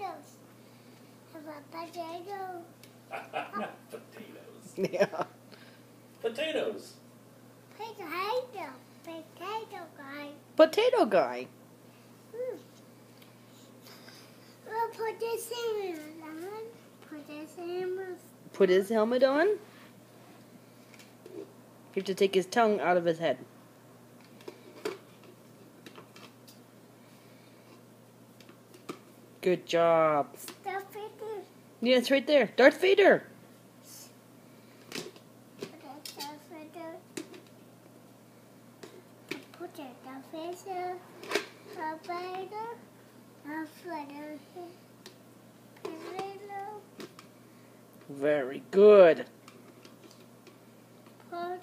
potatoes. Have a potato. Not potatoes. Yeah. Potatoes. Potato. Potato guy. Potato guy. We'll put this in on. Put this in. Put his helmet on. You have to take his tongue out of his head. Good job. Stuff it in. Yeah, it's right there. Darth Vader. Put it stuff it in. Put it stuff it in. Potato. Potato. Very good. Potato.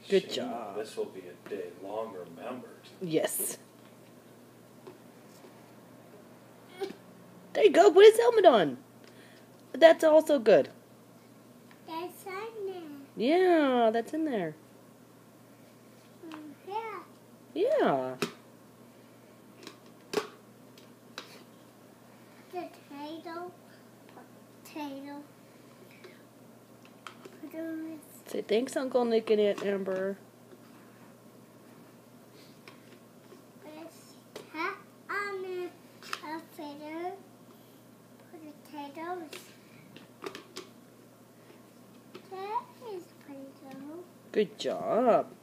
Good Shame job. This will be a day long remembered. Yes. There you go. Put his helmet on. That's also good. That's on there. Yeah, that's in there. Yeah. Yeah. Potato. Potato. Potatoes. Say thanks, Uncle Nick and Aunt Amber. Hat on a feather. Potatoes. That is potato. Good job.